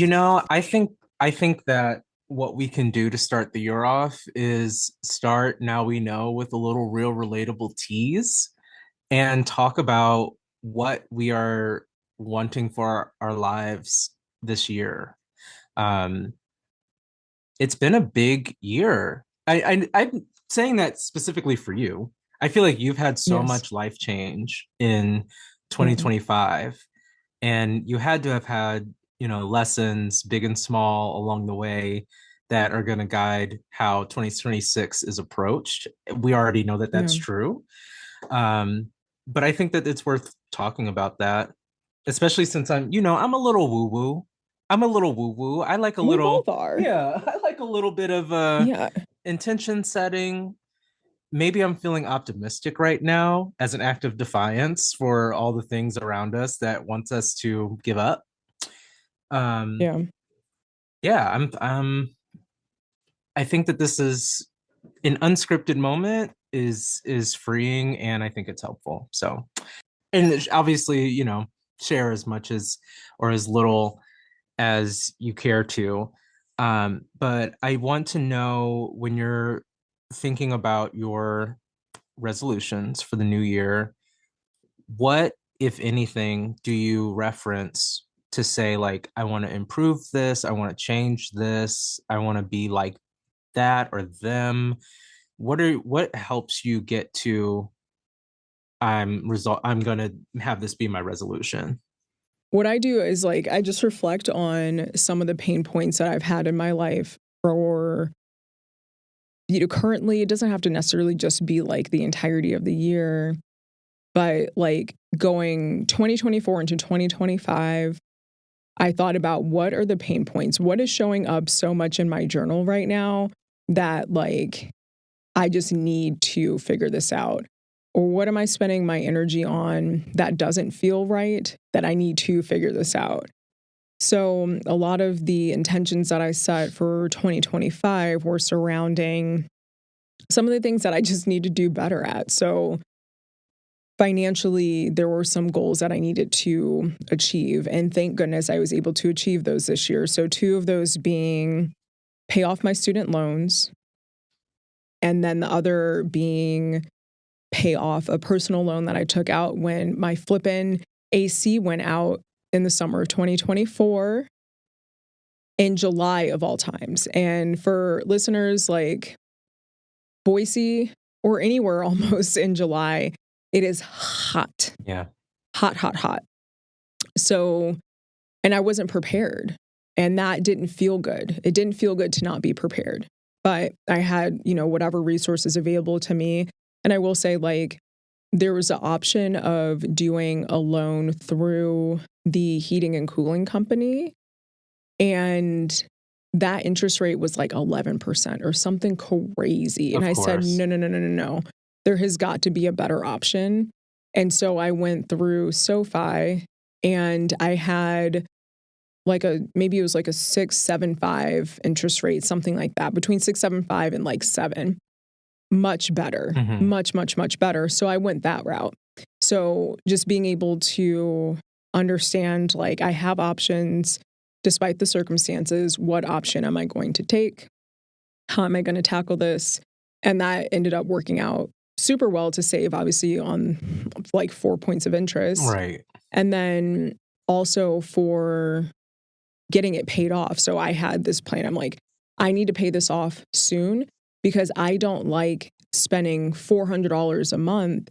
I think that what we can do to start the year off is start now we know with a little real relatable tease and talk about what we are wanting for our lives this year. Um, it's been a big year. I'm saying that specifically for you. I feel like you've had so Yes. much life change in Mm. 2025, and you had to have had, lessons big and small along the way that are going to guide how 2026 is approached. We already know that that's Yeah. true. Um, but I think that it's worth talking about that, especially since I'm a little woo woo. I'm a little woo woo. I like a We little, both are. yeah, I like a little bit of Yeah. intention setting. Maybe I'm feeling optimistic right now as an act of defiance for all the things around us that wants us to give up. Um, Yeah. yeah, I think that this is an unscripted moment is freeing, and I think it's helpful. So, and obviously, share as much as or as little as you care to. But I want to know, when you're thinking about your resolutions for the new year, what, if anything, do you reference to say, like, I want to improve this, I want to change this, I want to be like that or them? What helps you get to, I'm gonna have this be my resolution? What I do is like I just reflect on some of the pain points that I've had in my life for currently it doesn't have to necessarily just be like the entirety of the year, but like going 2024 into 2025, I thought about what are the pain points? What is showing up so much in my journal right now that like I just need to figure this out? Or what am I spending my energy on that doesn't feel right that I need to figure this out? So, a lot of the intentions that I set for 2025 were surrounding some of the things that I just need to do better at. So, financially, there were some goals that I needed to achieve. And thank goodness I was able to achieve those this year. So, two of those being pay off my student loans, and then the other being pay off a personal loan that I took out when my flippin' AC went out in the summer of 2024 in July of all times. And for listeners like Boise or anywhere almost in July, it is hot, Yeah. hot, hot, hot. So, and I wasn't prepared. And that didn't feel good. It didn't feel good to not be prepared. But I had, whatever resources available to me. And I will say, like, there was the option of doing a loan through the heating and cooling company. And that interest rate was like 11% or something crazy. And Of I said, course. no, no, no, no, no, no. There has got to be a better option. And so I went through SoFi and I had like maybe it was like a 6.75 interest rate, something like that, between 6.75 and like 7. Much better, Hmm. much, much, much better. So I went that route. So just being able to understand, like, I have options despite the circumstances. What option am I going to take? How am I going to tackle this? And that ended up working out super well to save, obviously, on like 4 points of interest. Right. And then also for getting it paid off. So I had this plan. I'm like, I need to pay this off soon because I don't like spending $400 a month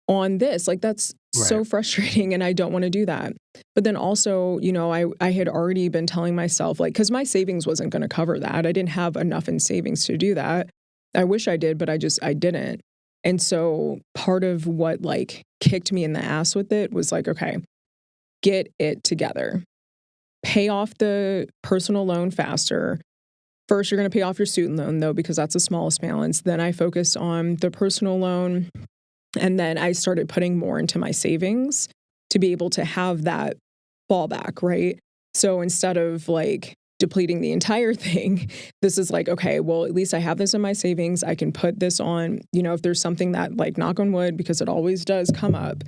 on this. Like, that's Right. so frustrating and I don't want to do that. But then also, I had already been telling myself, like, because my savings wasn't going to cover that. I didn't have enough in savings to do that. I wish I did, but I didn't. And so part of what like kicked me in the ass with it was like, okay, get it together. Pay off the personal loan faster. First, you're going to pay off your student loan, though, because that's the smallest balance. Then I focused on the personal loan. And then I started putting more into my savings to be able to have that fallback, right? So instead of like depleting the entire thing, this is like, okay, well, at least I have this in my savings. I can put this on, if there's something that, like, knock on wood, because it always does come up,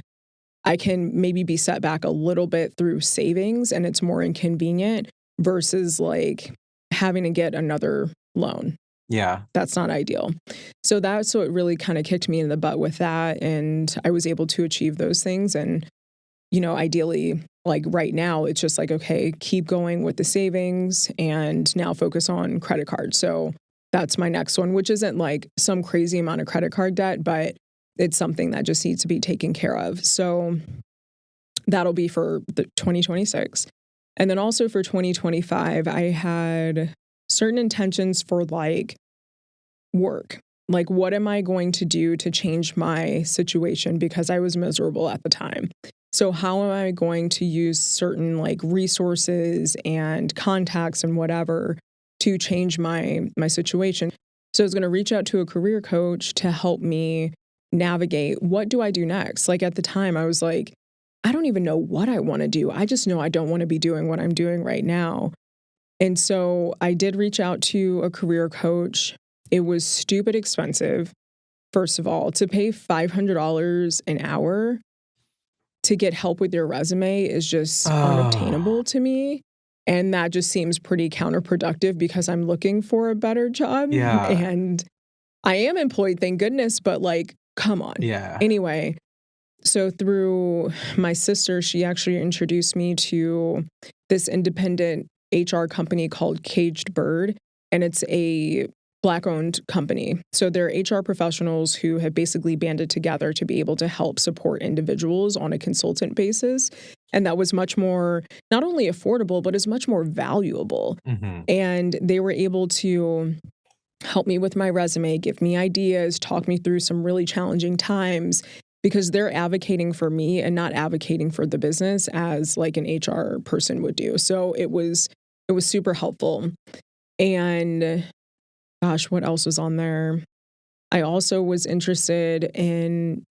I can maybe be set back a little bit through savings and it's more inconvenient. versus like having to get another loan. Yeah. That's not ideal. So that's what really kind of kicked me in the butt with that. And I was able to achieve those things. And, ideally, like right now, it's just like, okay, keep going with the savings and now focus on credit cards. So that's my next one, which isn't like some crazy amount of credit card debt, but it's something that just needs to be taken care of. So that'll be for the 2026. And then also for 2025, I had certain intentions for like work. Like, what am I going to do to change my situation? Because I was miserable at the time. So, how am I going to use certain like resources and contacts and whatever to change my situation? So, I was going to reach out to a career coach to help me navigate what do I do next? Like, at the time, I was like, I don't even know what I want to do. I just know I don't want to be doing what I'm doing right now. And so I did reach out to a career coach. It was stupid expensive, first of all. To pay $500 an hour to get help with your resume is just Oh, unobtainable to me. And that just seems pretty counterproductive because I'm looking for a better job. yeah. And I am employed, thank goodness, but like, come on. Yeah. Anyway, so through my sister, she actually introduced me to this independent HR company called Caged Bird, and it's a Black-owned company. So they're HR professionals who have basically banded together to be able to help support individuals on a consultant basis. And that was much more, not only affordable, but is much more valuable. Hmm. And they were able to help me with my resume, give me ideas, talk me through some really challenging times because they're advocating for me and not advocating for the business as like an HR person would do. So it was super helpful. And gosh, what else was on there? I also was interested in,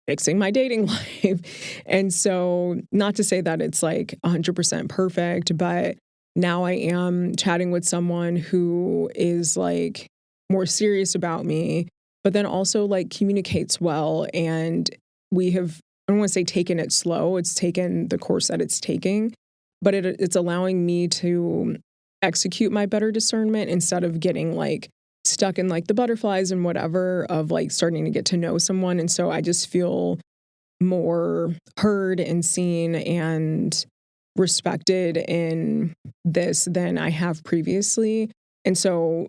fixing my dating life. And so, not to say that it's like 100% perfect, but now I am chatting with someone who is like more serious about me, but then also like communicates well. And we have, I don't want to say taken it slow, it's taken the course that it's taking, but it's allowing me to execute my better discernment instead of getting like stuck in like the butterflies and whatever of like starting to get to know someone. And so I just feel more heard and seen and respected in this than I have previously. And so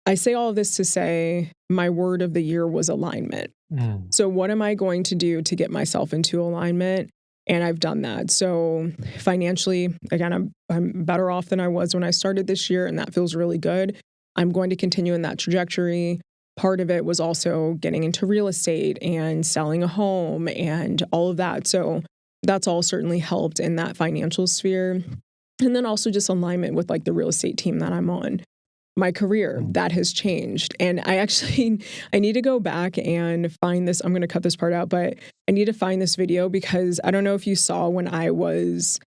I say all of this to say my word of the year was alignment. Mm. So, what am I going to do to get myself into alignment? And I've done that. So, financially, again, I'm better off than I was when I started this year, and that feels really good. I'm going to continue in that trajectory. Part of it was also getting into real estate and selling a home and all of that. So, that's all certainly helped in that financial sphere. And then also just alignment with like the real estate team that I'm on. My career Mm. that has changed, and I need to go back and find this. I'm going to cut this part out, but I need to find this video because I don't know if you saw when I was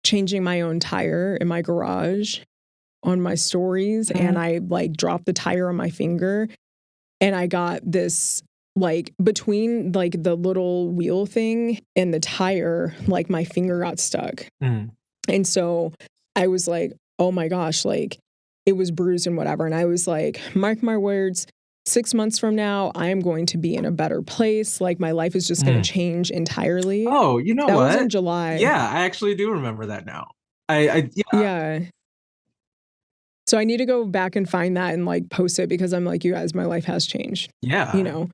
changing my own tire in my garage on my stories, and Mm. I like dropped the tire on my finger, and I got this like between like the little wheel thing and the tire, like my finger got stuck. Mm. And so I was like, oh my gosh, like it was bruised and whatever. And I was like, mark my words, 6 months from now, I am going to be in a better place. Like my life is just going to Mm. change entirely. Oh, you know That was in what? July. Yeah, I actually do remember that now. Yeah. Yeah. So I need to go back and find that and like post it because I'm like, you guys, my life has changed, you Yeah. know?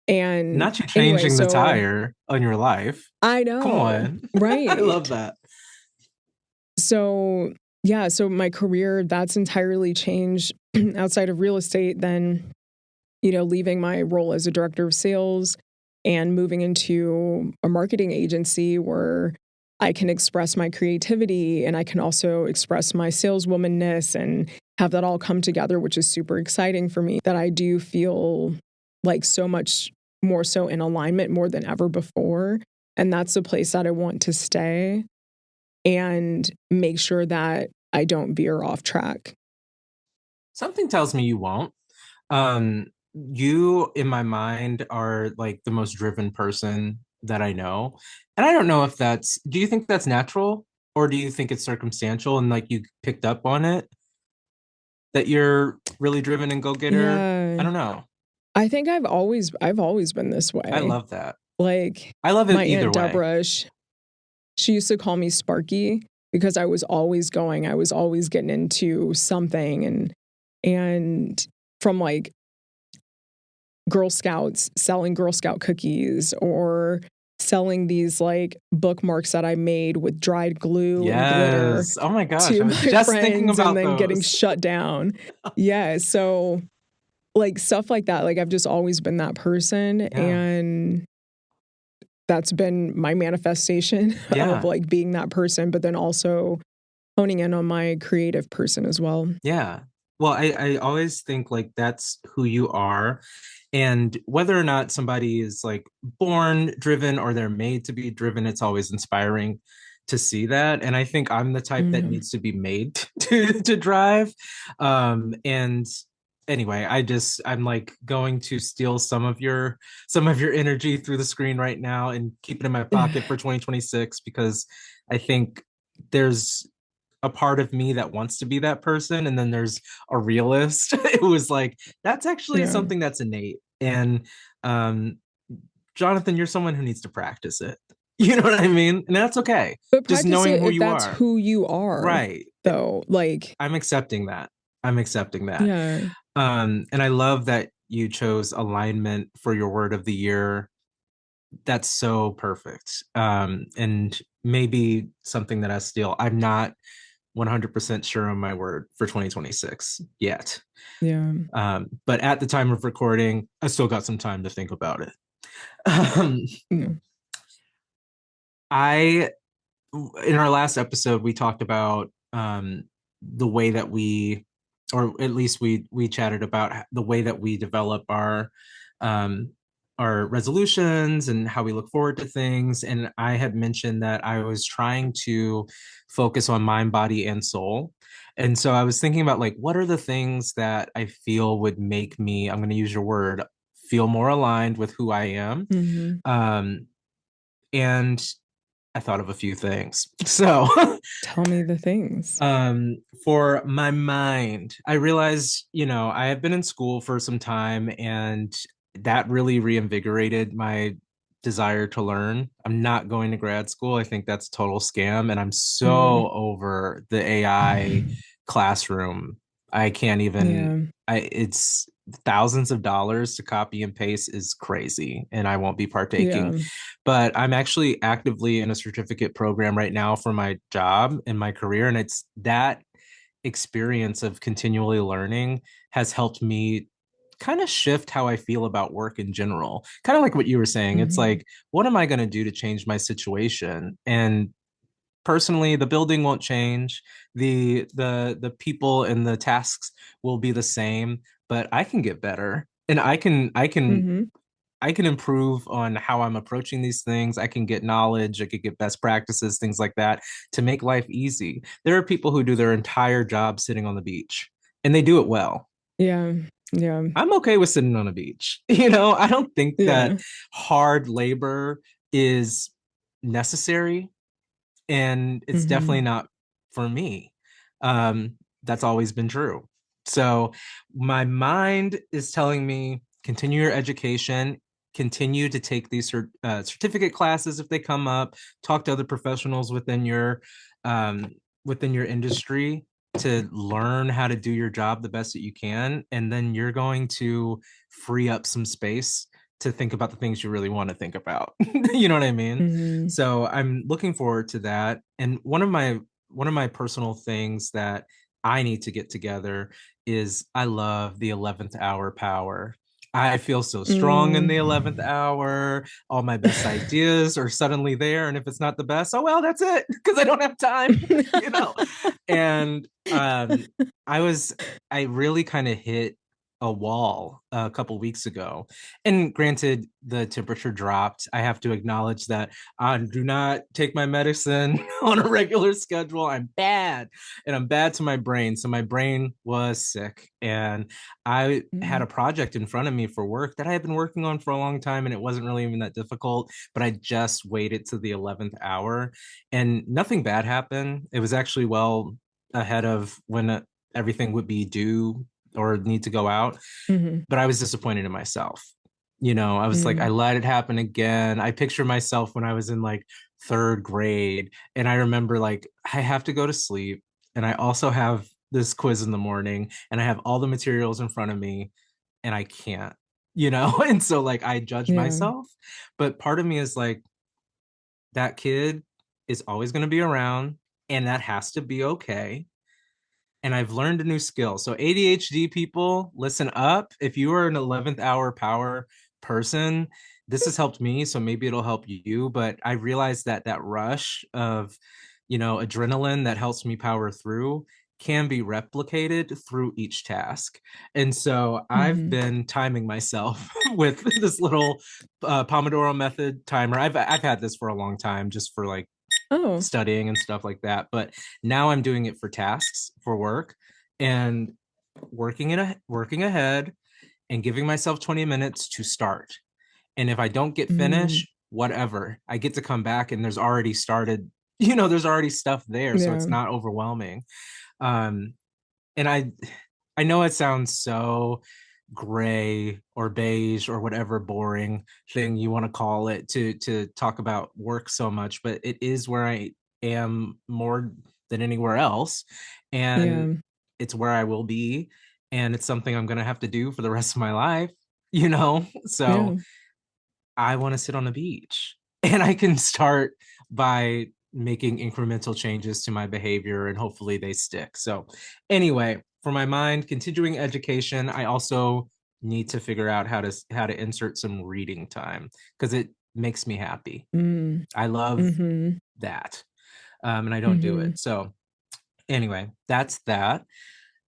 And Not you anyway, changing the so tire on your life. I Come know, on. I love right. that. So yeah, so my career, that's entirely changed outside of real estate. Then leaving my role as a director of sales and moving into a marketing agency where I can express my creativity and I can also express my saleswomanness and have that all come together, which is super exciting for me. That I do feel like so much more so in alignment more than ever before. And that's the place that I want to stay and make sure that I don't veer off track. Something tells me you won't. You, in my mind, are like the most driven person that I know. And I don't know if do you think that's natural? Or do you think it's circumstantial and like you picked up on it that you're really driven and go-getter? I Yeah. don't know. I think I've always been this I way. love that. Like I love my it either Aunt way. Deborah, she used to call me Sparky because I was always going, I was always getting into something and from like Girl Scouts, selling Girl Scout cookies or selling these like bookmarks that I made with dried glue and glitter Yes. Oh my gosh. to I was my just thinking friends and about then getting those. shut down. Yeah, so like stuff like that, like I've just always been that person Yeah. and that's been my manifestation of Yeah. like being that person, but then also honing in on my creative person as well. Yeah. Well, I always think like that's who you are. And whether or not somebody is like born driven or they're made to be driven, it's always inspiring to see that. And I think I'm the type that Mm-hmm. needs to be made to drive. And anyway, I'm like going to steal some of your energy through the screen right now and keep it in my pocket for 2026 because I think there's a part of me that wants to be that person and then there's a realist who was like that's actually Yeah. something that's innate and um Jonathan, you're someone who needs to practice it. You know what I mean? And that's okay. But Just practice knowing it who if you that's are. who you are, Right. though. Like, I'm accepting that. I'm accepting that. yeah. And I love that you chose alignment for your word of the year. That's so perfect. And maybe something that I steal. I'm not 100% sure on my word for 2026 yet. Yeah. But at the time of recording, I still got some time to think about it. Um, Yeah. I, in our last episode, we talked about the way that or at least we chatted about the way that we develop um, our resolutions and how we look forward to things. And I had mentioned that I was trying to focus on mind, body, and soul. And so I was thinking about like, what are the things that I feel would make me, I'm going to use your word, feel more aligned with who I am. Mm-hmm. Um, and I thought of a few things. So Tell me the things. for my mind, I realized, I have been in school for some time and that really reinvigorated my desire to learn. I'm not going to grad school. I think that's a total scam. And I'm Mm. so over the AI classroom. I can't even, Yeah. it's thousands of dollars to copy and paste is crazy. And I won't be partaking, Yeah. but I'm actually actively in a certificate program right now for my job and my career. And it's that experience of continually learning has helped me kind of shift how I feel about work in general. Kind of like what you were saying. It's Mm-hmm. like, what am I going to do to change my situation? And personally, the building won't change. The people and the tasks will be the same, but I can get better. And Mm-hmm. I can improve on how I'm approaching these things. I can get knowledge, I could get best practices, things like that to make life easy. There are people who do their entire job sitting on the beach and they do it well. Yeah. Yeah. I'm okay with sitting on a beach. I don't think that Yeah. hard labor is necessary and it's definitely Mm-hmm. not for me. That's always been true. So my mind is telling me continue your education, continue to take these certificate classes if they come up, talk to other professionals um, within your industry to learn how to do your job the best that you can, and then you're going to free up some space to think about the things you really want to think about. You know what I mean? Mm-hmm. So I'm looking forward to that. And one of my personal things that I need to get together is I love the 11th hour power. I feel so strong in the 11th Mm. hour. All my best ideas are suddenly there. And if it's not the best, oh well, that's it. Because I don't have time, you know. And I really kind of hit a wall a couple weeks ago. And granted, the temperature dropped. I have to acknowledge that I do not take my medicine on a regular schedule. I'm bad, and I'm bad to my brain. So my brain was sick, and I had Mm. a project in front of me for work that I had been working on for a long time, and it wasn't really even that difficult, but I just waited to the 11th hour, and nothing bad happened. It was actually well ahead of when everything would be due or need to go out, Mhm. but I was disappointed in myself. I was like, I Mm. let it happen again. I picture myself when I was in like third grade, and I remember like I have to go to sleep, and I also have this quiz in the morning, and I have all the materials in front of me, and I can't. And so like I judge Yeah. myself, but part of me is like, that kid is always going to be around, and that has to be okay. And I've learned a new skill. So ADHD people, listen up. If you are an 11th hour power person, this has helped me, so maybe it'll help you. But I realized that that rush of, adrenaline that helps me power through can be replicated through each task. And so I've Mhm. been timing myself with this little Pomodoro method timer. I've had this for a long time, just for like Oh. studying and stuff like that. But now I'm doing it for tasks for work, and working ahead and giving myself 20 minutes to start. And if I don't get Mm. finished, whatever, I get to come back and there's already stuff there. So Yeah. it's not overwhelming. Um, and I know it sounds so gray or beige or whatever boring thing you want to call it to talk about work so much, but it is where I am more than anywhere else, and Yeah. it's where I will be, and it's something I'm going to have to do for the rest of my life. So Yeah. I want to sit on the beach, and I can start by making incremental changes to my behavior, and hopefully they stick. So anyway, for my mind, continuing education, I also need to figure out how to insert some reading time, because it makes me happy. Mm. I love Mhm. that. And I don't do Mhm. it. So anyway, that's that.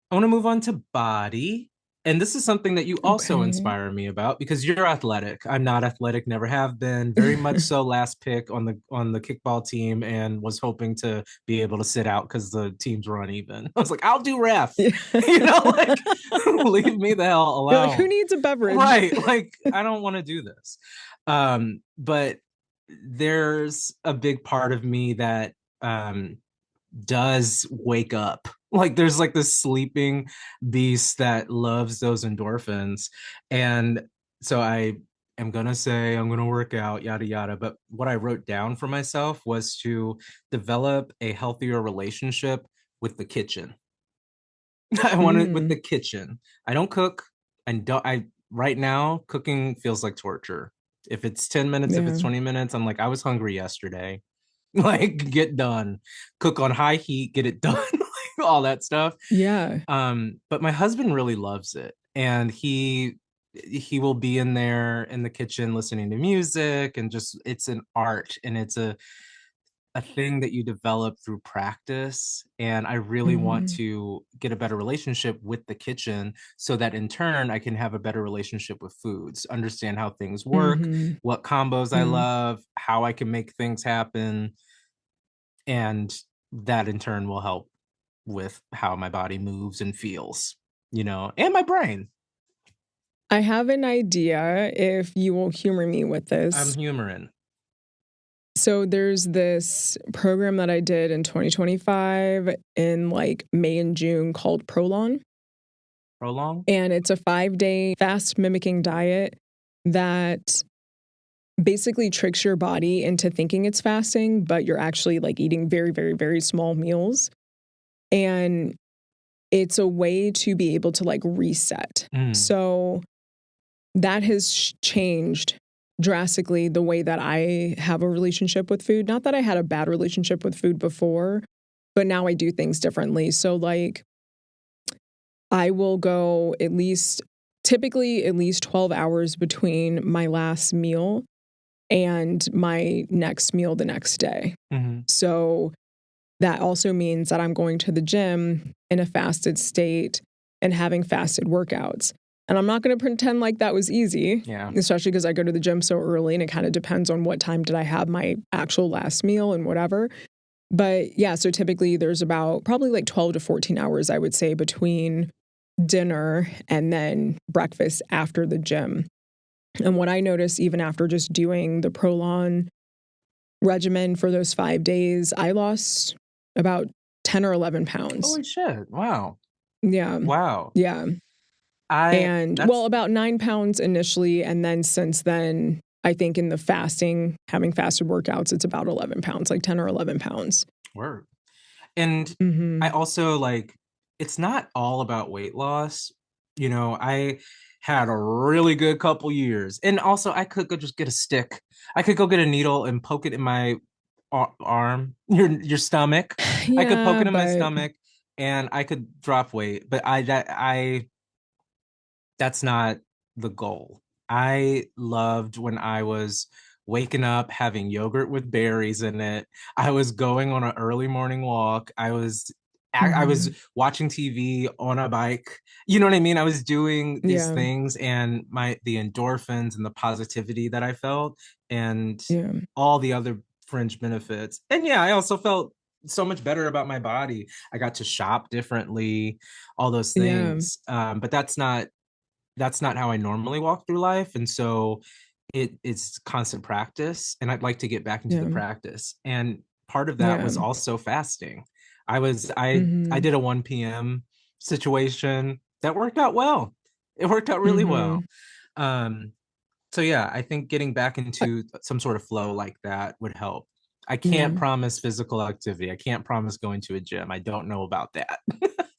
I want to move on to body. And this is something that you also Okay. inspire me about, because you're athletic. I'm not athletic, never have been. Very much so last pick on the kickball team, and was hoping to be able to sit out because the teams were uneven. I was like, I'll do ref. Yeah. Like leave me the hell You're like, "Who alone. needs a beverage?" Right. Like I don't want to do this. But there's a big part of me that does wake up. Like there's like this sleeping beast that loves those endorphins. And so I am going to say I'm going to work out, yada, yada. But what I wrote down for myself was to develop a healthier relationship with the kitchen. I want it with Mm. the kitchen. I don't cook. And don't, I, right now, cooking feels like torture. If it's 10 minutes, if it's Yeah. 20 minutes, I'm like, I was hungry yesterday. Like get done, cook on high heat, get it done, like all that stuff. Yeah. But my husband really loves it, and he will be in there in the kitchen listening to music, and just it's an art, and it's a thing that you develop through practice. And I really want Mhm. to get a better relationship with the kitchen, so that in turn I can have a better relationship with foods, understand how things work, Mhm. what combos I Yeah. love, how I can make things happen, and that in turn will help with how my body moves and feels, and my brain. I have an idea if you will humor me with I'm this. humoring. So there's this program that I did in 2025 in like May and June called Prolon. Prolong. And it's a 5-day fast mimicking diet that basically tricks your body into thinking it's fasting, but you're actually like eating very, very, very small meals. And it's a way to be able to like reset. Mm, So that has changed drastically the way that I have a relationship with food. Not that I had a bad relationship with food before, but now I do things differently. So, like, I will go typically at least 12 hours between my last meal and my next meal the next day. mhm, So, that also means that I'm going to the gym in a fasted state and having fasted workouts. And I'm not going to pretend like that was easy, Yeah. especially because I go to the gym so early and it kind of depends on what time did I have my actual last meal and whatever. But yeah, so typically there's about probably like 12 to 14 hours, I would say, between dinner and then breakfast after the gym. And what I noticed, even after just doing the Prolon regimen for those 5 days, I lost about 10 or 11 pounds. Holy shit. Wow. Yeah. Wow. Yeah. I And well, that's about 9 pounds initially. And then since then, I think in the fasting, having fasted workouts, it's about 11 pounds, like 10 or 11 pounds. word. And I Hmm. also like it's not all about weight loss. I had a really good couple years. And also I could go just get a stick. I could go get a needle and poke it in my arm, your stomach. I could poke Yeah, it in my but stomach and I could drop weight. But I that's not the goal. I loved when I was waking up having yogurt with berries in it. I was going on an early morning walk. I was mhm. watching TV on a bike. You know what I mean? I was doing these Yeah, things and the endorphins and the positivity that I felt and yeah, all the other fringe benefits. And yeah, I also felt so much better about my body. I got to shop differently, all those yeah, things. But that's not how I normally walk through life. And so it's constant practice. And I'd like to get back into the yeah, practice. And part of that yeah. was also fasting. I Mhm, did a 1 p.m. situation that worked out well. It worked out really well. mhm. Um, so yeah, I think getting back Uh, into some sort of flow like that would help. I can't yeah. promise physical activity. I can't promise going to a gym. I don't know about that.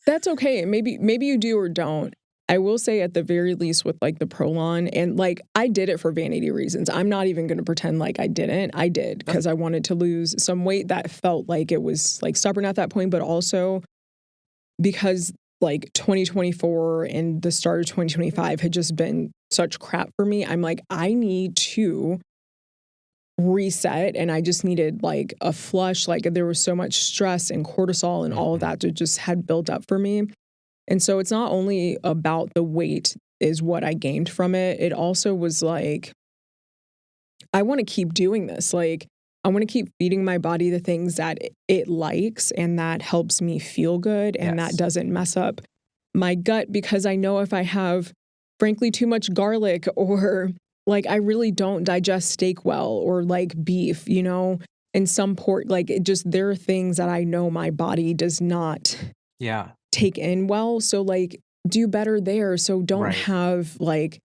That's okay. Maybe you do or don't. I will say at the very least with like the Prolon and like I did it for vanity reasons. I'm not even going to pretend like I didn't. I did That's because I wanted to lose some weight that felt like it was like stubborn at that point, but also because like 2024 and the start of 2025 had just been such crap for me. I'm like, I need to reset and I just needed like a flush. Like there was so much stress and cortisol and all of Mhm. that that just had built up for me. And so it's not only about the weight is what I gained from it. It also was like, I want to keep doing this. Like, I want to keep feeding my body the things that it likes and that helps me feel good and that Yes. doesn't mess up my gut because I know if I have, frankly, too much garlic or like I really don't digest steak well or like beef, and some pork, like it just, there are things that I know my body does not Yeah. take in well. So, like, do better there. So, don't Right. have like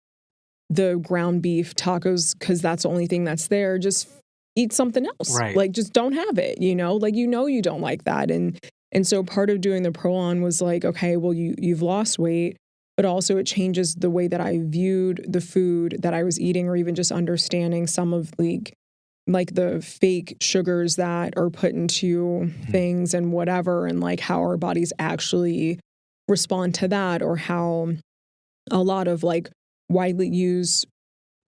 the ground beef tacos because that's the only thing that's there. Just eat something else. Right. Like, just don't have it, like, you don't like that. And so part of doing the Prolon was like, okay, well, you've lost weight, but also it changes the way that I viewed the food that I was eating, or even just understanding some of like the fake sugars that are put into Mhm. things and whatever, and like how our bodies actually respond to that, or how a lot of like widely used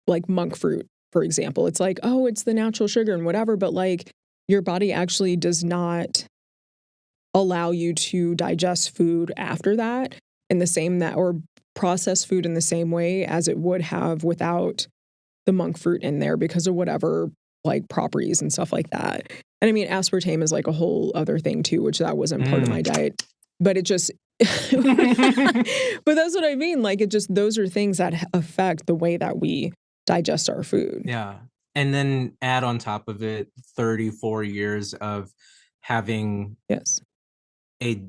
like monk fruit, for example, it's like, oh, it's the natural sugar and whatever, but like your body actually does not allow you to digest food after that in the same that or process food in the same way as it would have without the monk fruit in there because of whatever like properties and stuff like that. And I mean, aspartame is like a whole other thing too, which that wasn't part of Mm. my diet, but it just, but that's what I mean. Like it just, those are things that affect the way that we digest our food. Yeah. And then add on top of it 34 years of having Yes. a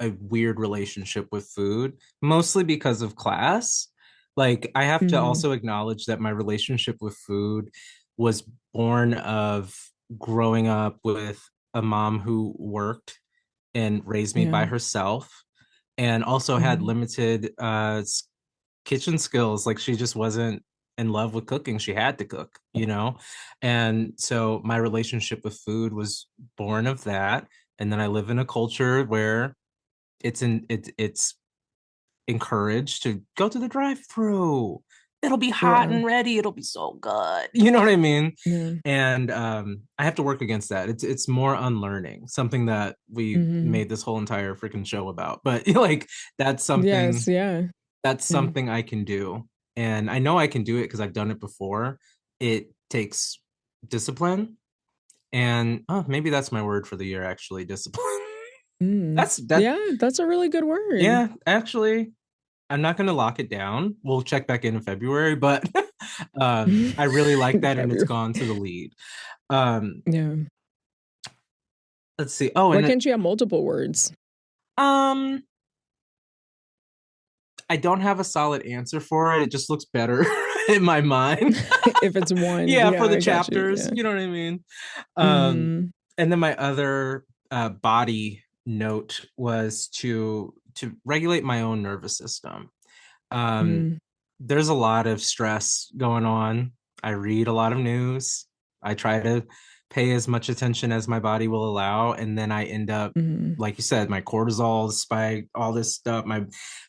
a weird relationship with food, mostly because of class. Like I have to Mm, also acknowledge that my relationship with food was born of growing up with a mom who worked and raised me yeah. by herself and also had Mm, limited kitchen skills. Like she just wasn't in love with cooking. She had to cook. And so my relationship with food was born of that. And then I live in a culture where it's encouraged to go to the drive-through. It'll be hot yeah. and ready. It'll be so good. You know what I mean? Yeah. And I have to work against that. It's more unlearning, something that we Hmm. made this whole entire freaking show about. But like that's Yes. something Yeah. That's Mm. something I can do. And I know I can do it because I've done it before. It takes discipline. And oh, maybe that's my word for the year, actually, discipline. Mm. That's that. Yeah, that's a really good word. Yeah, actually, I'm not gonna lock it down. We'll check back in February, but I really like that, and it's February. gone to the lead. Um, Yeah. let's see. Oh, Why and can't you have multiple words? um, I don't have a solid answer for it. It just looks better in my mind. If it's one, Yeah, for yeah, the I got you. chapters, Yeah. you know what I mean? Um, Mhm. and then my other body note was to regulate my own nervous system. Um, Mm. there's a lot of stress going on. I read a lot of news. I try to pay as much attention as my body will allow. And then I end up, Mhm. like you said, my cortisol is spiked, all this stuff. My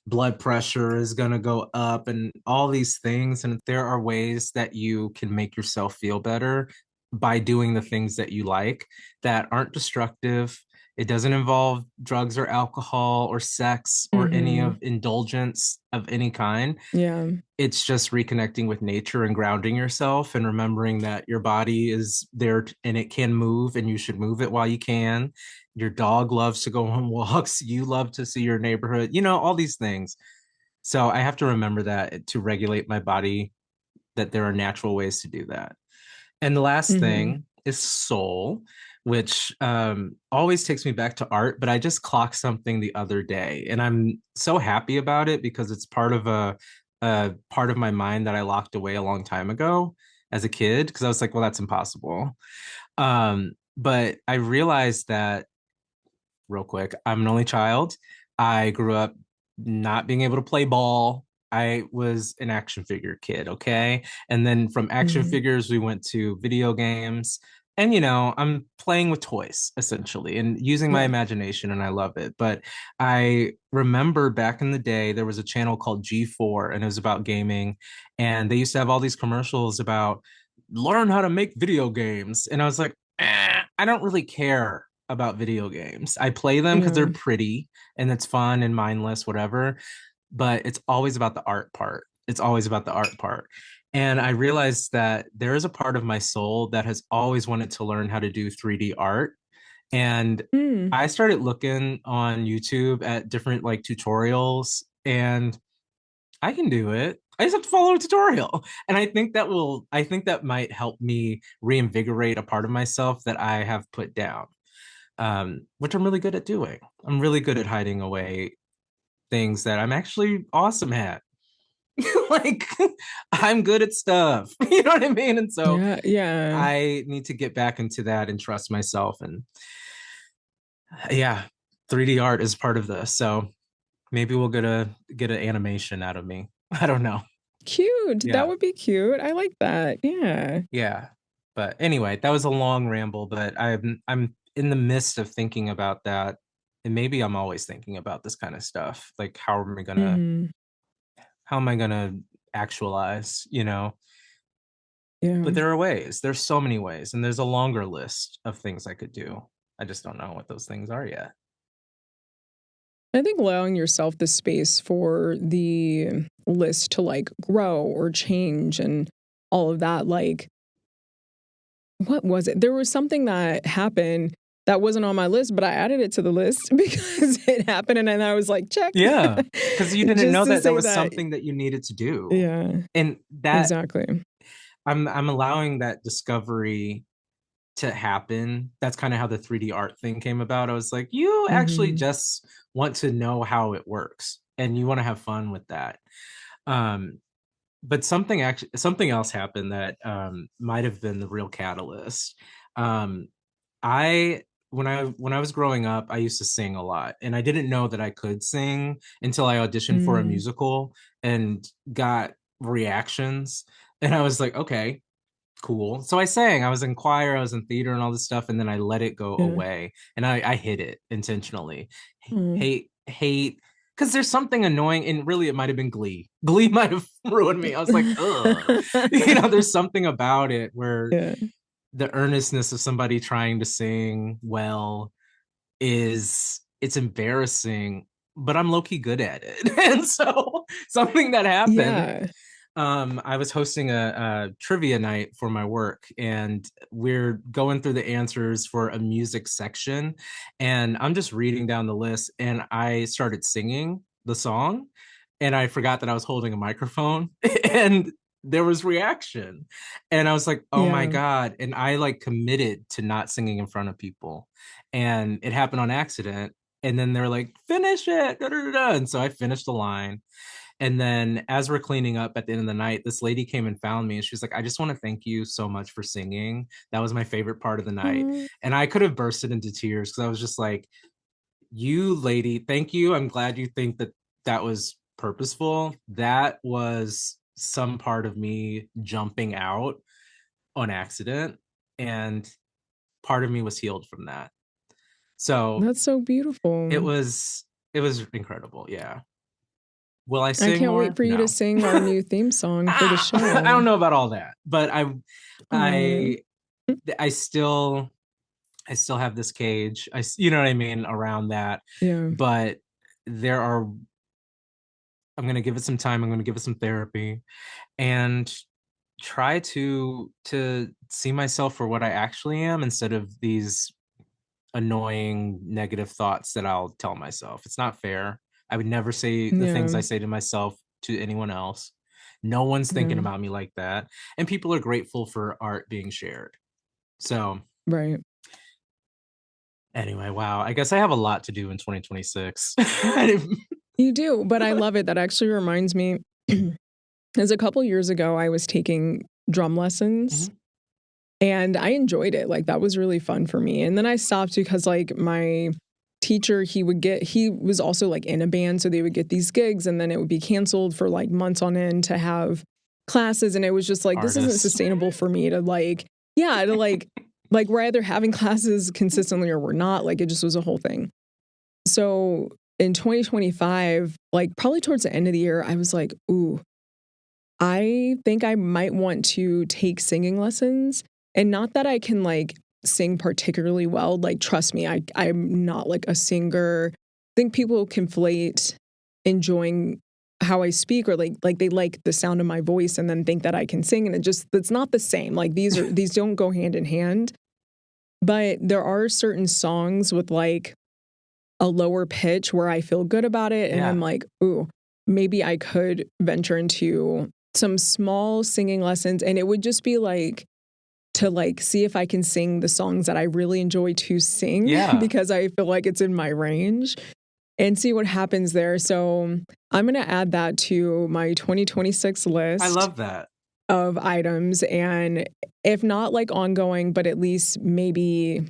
blood pressure is going to go up, and all these things. And there are ways that you can make yourself feel better by doing the things that you like that aren't destructive. It doesn't involve drugs or alcohol or sex or any of Mhm. indulgence of any kind. Yeah. It's just reconnecting with nature and grounding yourself and remembering that your body is there and it can move and you should move it while you can. Your dog loves to go on walks. You love to see your neighborhood, all these things. So I have to remember that to regulate my body, that there are natural ways to do that. And the last Mhm. thing is soul, which always takes me back to art. But I just clocked something the other day, and I'm so happy about it because it's a part of my mind that I locked away a long time ago as a kid. Because I was like, well, that's impossible. But I realized that real quick. I'm an only child. I grew up not being able to play ball. I was an action figure kid, okay? And then from action Mhm. figures, we went to video games. And, I'm playing with toys essentially and using my Yeah. imagination, and I love it. But I remember back in the day, there was a channel called G4, and it was about gaming. And they used to have all these commercials about learn how to make video games. And I was like, I don't really care about video games. I play them because they're Yeah. pretty and it's fun and mindless, whatever. But it's always about the art part. It's always about the art part. And I realized that there is a part of my soul that has always wanted to learn how to do 3D art. And Mm. I started looking on YouTube at different like tutorials, and I can do it. I just have to follow a tutorial. And I think that might help me reinvigorate a part of myself that I have put down, which I'm really good at doing. I'm really good at hiding away things that I'm actually awesome at. Like, I'm good at stuff. You know what I mean? And so Yeah, yeah. I need to get back into that and trust myself. And yeah, 3D art is part of this. So maybe we'll get an animation out of me. I don't know. Cute. That Yeah. would be cute. I like that. Yeah. Yeah. But anyway, that was a long ramble, but I'm in the midst of thinking about that. And maybe I'm always thinking about this kind of stuff. Like Mhm. how am I gonna actualize? Yeah. But there are ways. There's so many ways, and there's a longer list of things I could do. I just don't know what those things are yet. I think allowing yourself the space for the list to like grow or change and all of that, like, what was it? There was something that happened that wasn't on my list, but I added it to the list because it happened and then I was like, check. Yeah, because you didn't Just know to that say was that. something that you needed to do. Yeah, And that exactly. I'm allowing that discovery to happen. That's kind of how the 3D art thing came about. I was like, you actually Mhm. just want to know how it works and you want to have fun with that. Um, but something else happened that might have been the real catalyst. Um, I when I was growing up, I used to sing a lot, and I didn't know that I could sing until I auditioned for a Mm, musical and got reactions, and I was like, okay, cool. So I sang. I was in choir, I was in theater, and all this stuff, and then I let it go yeah. away, and I hid it intentionally. Mm. Hate, because there's something annoying, and really, it might have been Glee. Glee might have ruined me. I was like, ugh, there's something about it where Yeah. the earnestness of somebody trying to sing well it's embarrassing, but I'm low key good at it, and so something that happened. Yeah. I was hosting a trivia night for my work, and we're going through the answers for a music section. And I'm just reading down the list, and I started singing the song, and I forgot that I was holding a microphone, and there was reaction. And I was like, oh my Yeah. God. And I like committed to not singing in front of people. And it happened on accident. And then they're like, finish it. Da, da, da, da. And so I finished the line. And then as we're cleaning up at the end of the night, this lady came and found me and she was like, I just want to thank you so much for singing. That was my favorite part of the night. Oh, And I could have bursted into tears because I was just like, you lady, thank you. I'm glad you think that that was purposeful. That was some part of me jumping out on accident. And part of me was healed from that. So that's so it beautiful. was it was incredible. Yeah. Will I I sing can't wait more? for you to No. sing our new theme song for the I show. don't know about all that, but Oh, I I still I still have this cage. You know what I mean around that. yeah. But there are I'm going to give it some time. I'm going to give it some therapy and try to see myself for what I actually am instead of these annoying negative thoughts that I'll tell myself. It's not fair. I would never say the things Yeah. I say to myself to anyone else. No one's thinking Yeah. about me like that. And people are grateful for art being shared. So, Right. anyway, wow. I guess I have a lot to do in 2026. You do, but I love it. That actually reminds me, as a couple years ago, I was taking drum lessons Mhm. and I enjoyed it. Like that was really fun for me. And then I stopped because like my teacher, he was also like in a band. So they would get these gigs and then it would be canceled for like months on end to have classes. And it was just like, this isn't Artists. sustainable for me to like, yeah, to like we're either having classes consistently or we're not. Like it just was a whole thing. So in 2025, like probably towards the end of the year, I was like, ooh, I think I might want to take singing lessons. And not that I can like sing particularly well. Like, trust me, I'm not like a singer. I think people conflate enjoying how I speak or like they like the sound of my voice and then think that I can sing. And it's not the same. Like these don't go hand in hand. But there are certain songs with like a lower pitch where I feel good about it. And I'm Yeah. like, ooh, maybe I could venture into some small singing lessons. And it would just be like to like see if I can sing the songs that I really enjoy to sing Yeah. because I feel like it's in my range and see what happens there. So I'm going to add that to my 2026 I list love that. of items. And if not like ongoing, but at least maybe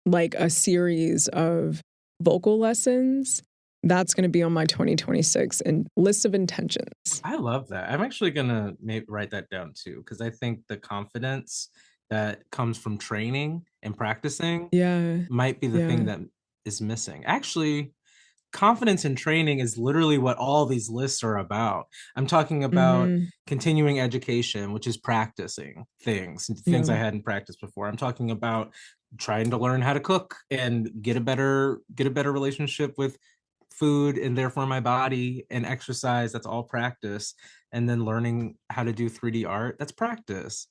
like a series of vocal lessons, that's going to be on my 2026 and list of intentions. I love that. I'm actually gonna write that down too, because I think the confidence that comes from training and practicing Yeah. might be the thing Yeah. that is missing. Actually, confidence and training is literally what all these lists are about. I'm talking about Mhm. continuing education, which is practicing things I Yeah. hadn't practiced before. I'm talking about trying to learn how to cook and get a better relationship with food and therefore my body and exercise. That's all practice. And then learning how to do 3D art, that's practice.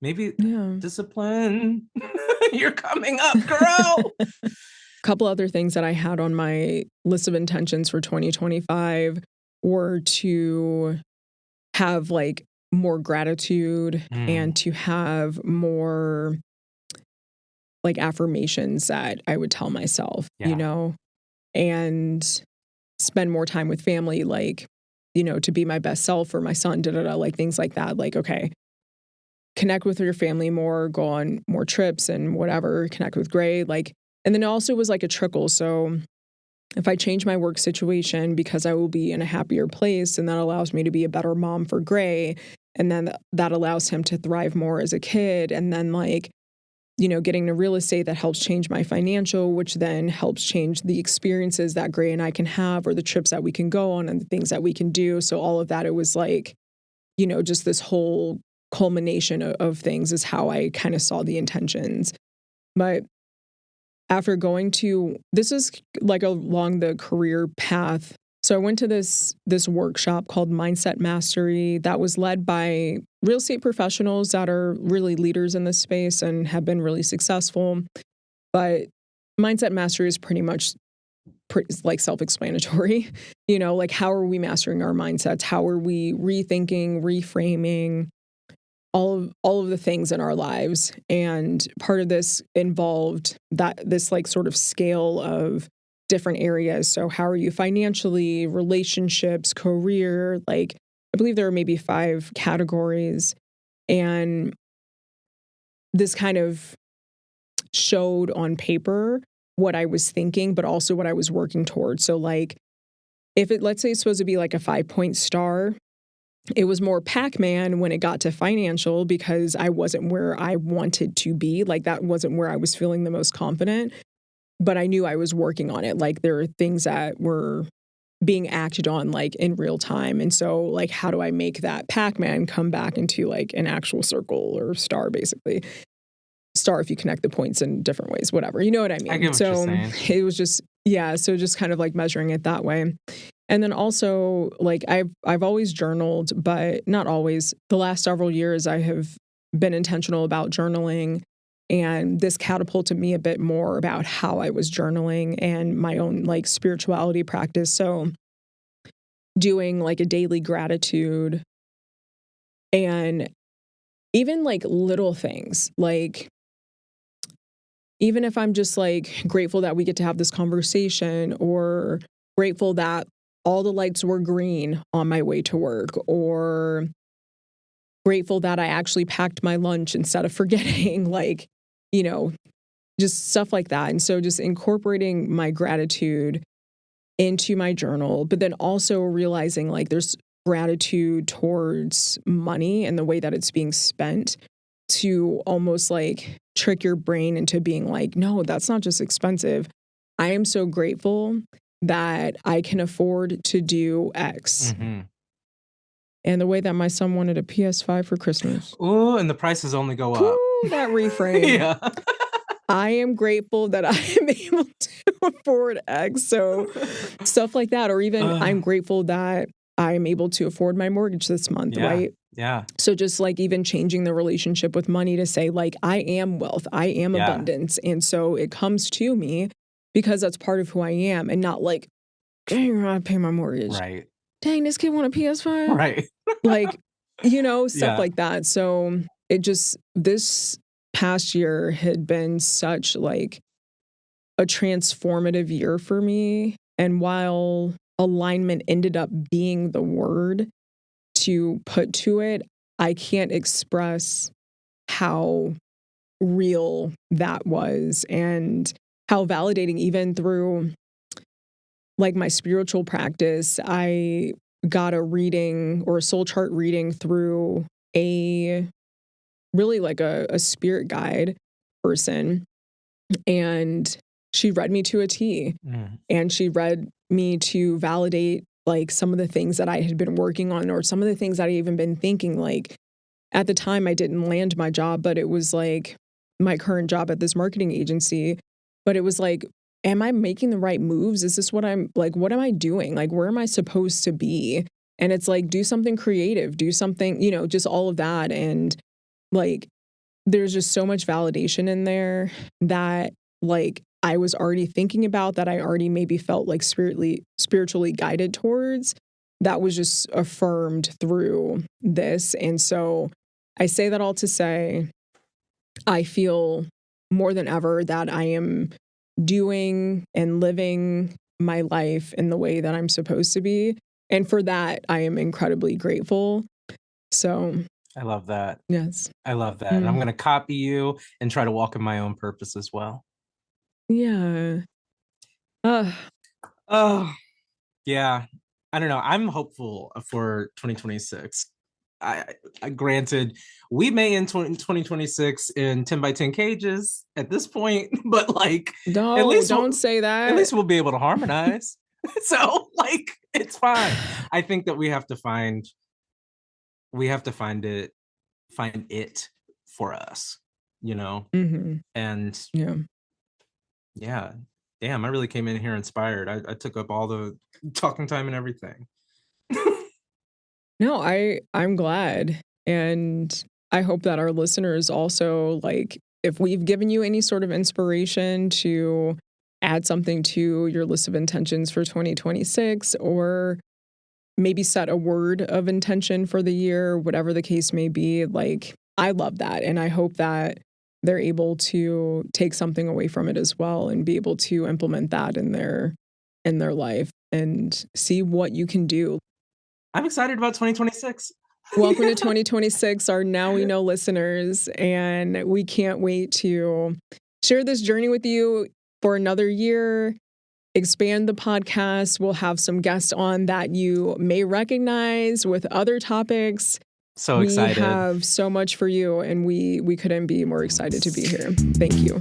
Maybe Yeah. discipline. You're coming up, girl. Couple other things that I had on my list of intentions for 2025 were to have like more gratitude Mm, and to have more like affirmations that I would tell myself, yeah. and spend more time with family, like, to be my best self for my son, da da da, like things like that. Like, okay, connect with your family more, go on more trips and whatever, connect with Gray. Like, and then it also was like a trickle. So if I change my work situation because I will be in a happier place and that allows me to be a better mom for Gray. And then that allows him to thrive more as a kid. And then like, getting to real estate that helps change my financial, which then helps change the experiences that Gray and I can have or the trips that we can go on and the things that we can do. So all of that, it was like, just this whole culmination of things is how I kind of saw the intentions. But after going to, this is like along the career path So I went to this workshop called Mindset Mastery that was led by real estate professionals that are really leaders in this space and have been really successful. But Mindset Mastery is pretty much like self-explanatory. Like how are we mastering our mindsets? How are we rethinking, reframing all of the things in our lives? And part of this involved this like sort of scale of different areas. So how are you financially, relationships, career? Like I believe there are maybe 5 categories. And this kind of showed on paper what I was thinking, but also what I was working towards. So like if let's say it's supposed to be like a 5-point star, it was more Pac-Man when it got to financial because I wasn't where I wanted to be. Like that wasn't where I was feeling the most confident, but I knew I was working on it. Like there are things that were being acted on like in real time. And so like, how do I make that Pac-Man come back into like an actual circle or star, basically? Star if you connect the points in different ways, whatever. You know what I mean? I get what you're saying. It was just, yeah. So just kind of like measuring it that way. And then also like I've always journaled, but not always. The last several years I have been intentional about journaling, and this catapulted me a bit more about how I was journaling and my own like spirituality practice. So doing like a daily gratitude and even like little things, like even if I'm just like grateful that we get to have this conversation, or grateful that all the lights were green on my way to work, or grateful that I actually packed my lunch instead of forgetting, like, just stuff like that. And so just incorporating my gratitude into my journal, but then also realizing like there's gratitude towards money and the way that it's being spent, to almost like trick your brain into being like, no, that's not just expensive. I am so grateful that I can afford to do X. Mm-hmm. And the way that my son wanted a PS5 for Christmas. Oh, and the prices only go up. Ooh, that reframe. Yeah. I am grateful that I am able to afford X. So stuff like that. Or even I'm grateful that I am able to afford my mortgage this month, right? Yeah. So just like even changing the relationship with money to say like, I am wealth, I am abundance. And so it comes to me because that's part of who I am, and not like, dang, I gotta pay my mortgage. Right. Dang, this kid want a PS5. Right. Like, stuff like that. So it just, this past year had been such like a transformative year for me. And while alignment ended up being the word to put to it, I can't express how real that was, and how validating, even through like my spiritual practice. I got a reading, or a soul chart reading, through a really like a spirit guide person. And she read me to a T. And she read me to validate like some of the things that I had been working on, or some of the things that I even been thinking. Like at the time I didn't land my job, but it was like my current job at this marketing agency. But it was like, am I making the right moves? Is this what I'm like, what am I doing? Like, where am I supposed to be? And it's like, do something creative, do something, just all of that. And like, there's just so much validation in there that like I was already thinking about, that I already maybe felt like spiritually guided towards, that was just affirmed through this. And so I say that all to say, I feel more than ever that I am doing and living my life in the way that I'm supposed to be. And for that, I am incredibly grateful. So I love that. yes. I love that. And I'm going to copy you and try to walk in my own purpose as well. Yeah. Oh, yeah. I don't know. I'm hopeful for 2026. I granted, we may end 2026 in 10 by 10 cages at this point, but like, don't say that. At least we'll be able to harmonize. So like, it's fine. I think that we have to find it for us, Mm-hmm. and yeah, Damn, I really came in here inspired. I took up all the talking time and everything. No, I'm glad. And I hope that our listeners also, like, if we've given you any sort of inspiration to add something to your list of intentions for 2026, or maybe set a word of intention for the year, whatever the case may be, like, I love that. And I hope that they're able to take something away from it as well and be able to implement that in their life and see what you can do. I'm excited about 2026. Welcome to 2026, our Now We Know listeners, and we can't wait to share this journey with you for another year, expand the podcast. We'll have some guests on that you may recognize with other topics. So We excited. have so much for you, and we couldn't be more excited to be here. Thank you.